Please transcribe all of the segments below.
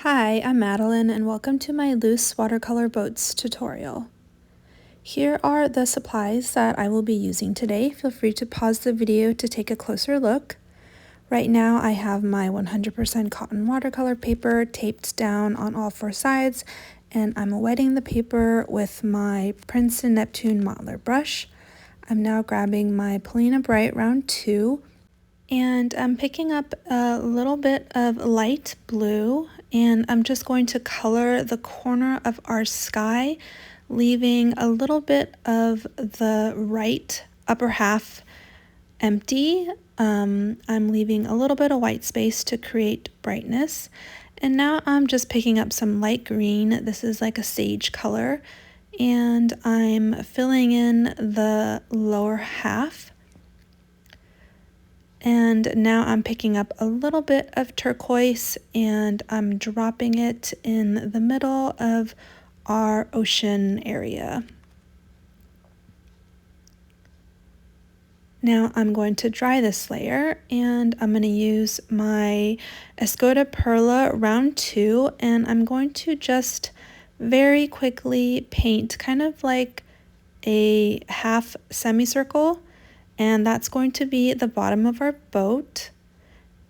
Hi, I'm Madeline and welcome to my loose watercolor boats tutorial. Here are the supplies that I will be using today. Feel free to pause the video to take a closer look. Right now I have my 100% cotton watercolor paper taped down on all four sides, and I'm wetting the paper with my Princeton Neptune modeler brush. I'm now grabbing my Polina Bright Round 2, and I'm picking up a little bit of light blue, and I'm just going to color the corner of our sky, leaving a little bit of the right upper half empty. I'm leaving a little bit of white space to create brightness. And now I'm just picking up some light green. This is like a sage color, and I'm filling in the lower half. And now I'm picking up a little bit of turquoise and I'm dropping it in the middle of our ocean area. Now I'm going to dry this layer, and I'm going to use my Escoda Perla Round 2, and I'm going to just very quickly paint kind of like a half semicircle, and that's going to be the bottom of our boat.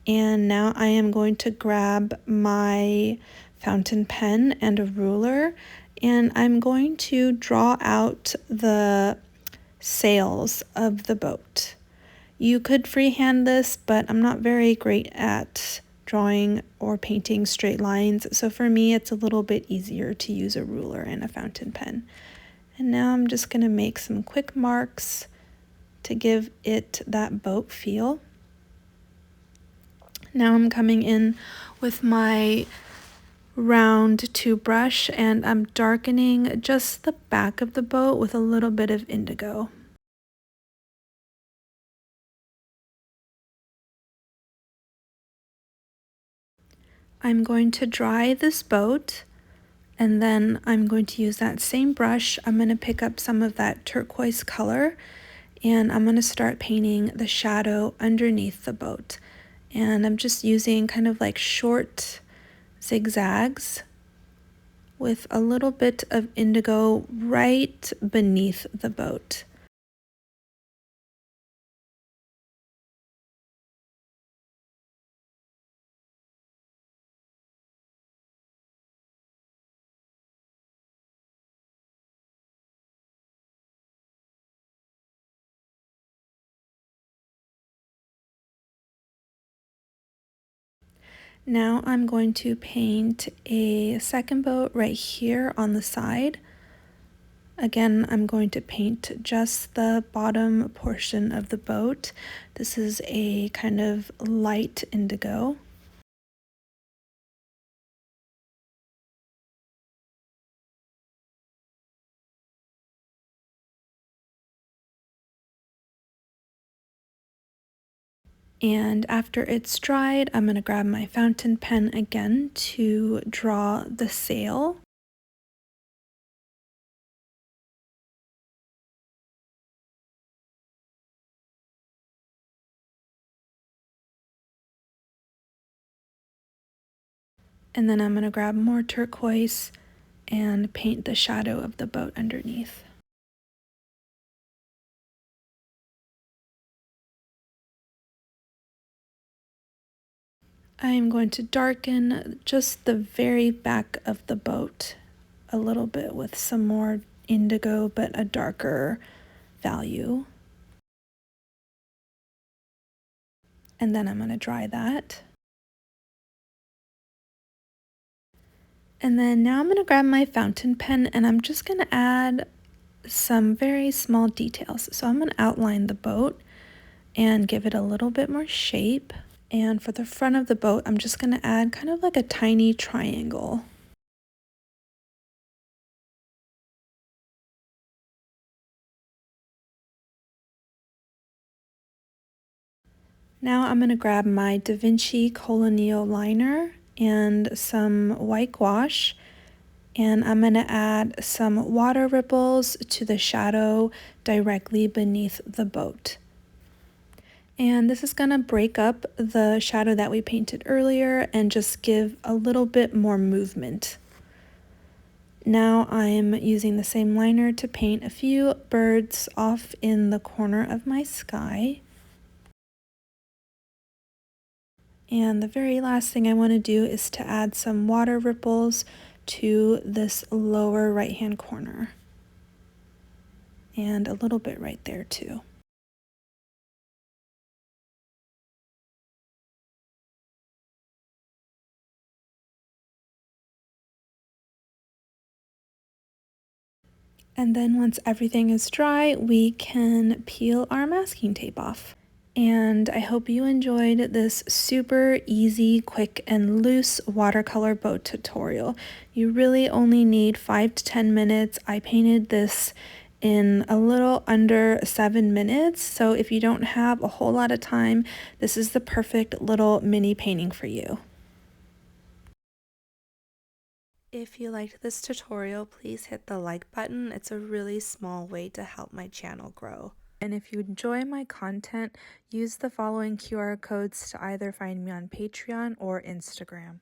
And now I am going to grab my fountain pen and a ruler, and I'm going to draw out the sails of the boat. You could freehand this, but I'm not very great at drawing or painting straight lines, so for me it's a little bit easier to use a ruler and a fountain pen. And now I'm just going to make some quick marks to give it that boat feel. Now I'm coming in with my round 2 brush, and I'm darkening just the back of the boat with a little bit of indigo. I'm going to dry this boat, and then I'm going to use that same brush. I'm going to pick up some of that turquoise color, and I'm going to start painting the shadow underneath the boat. And I'm just using kind of like short zigzags with a little bit of indigo right beneath the boat. Now I'm going to paint a second boat right here on the side. Again, I'm going to paint just the bottom portion of the boat. This is a kind of light indigo. And after it's dried, I'm going to grab my fountain pen again to draw the sail. And then I'm going to grab more turquoise and paint the shadow of the boat underneath. I am going to darken just the very back of the boat a little bit with some more indigo, but a darker value. And then I'm going to dry that. And then now I'm going to grab my fountain pen, and I'm just going to add some very small details. So I'm going to outline the boat and give it a little bit more shape. And for the front of the boat, I'm just going to add kind of like a tiny triangle. Now I'm going to grab my Da Vinci Colonial liner and some white gouache, and I'm going to add some water ripples to the shadow directly beneath the boat. And this is going to break up the shadow that we painted earlier and just give a little bit more movement. Now I'm using the same liner to paint a few birds off in the corner of my sky. And the very last thing I want to do is to add some water ripples to this lower right-hand corner. And a little bit right there too. And then once everything is dry, we can peel our masking tape off. And I hope you enjoyed this super easy, quick, and loose watercolor boat tutorial. You really only need 5 to 10 minutes. I painted this in a little under 7 minutes, so if you don't have a whole lot of time, this is the perfect little mini painting for you. If you liked this tutorial, please hit the like button. It's a really small way to help my channel grow. And if you enjoy my content, use the following QR codes to either find me on Patreon or Instagram.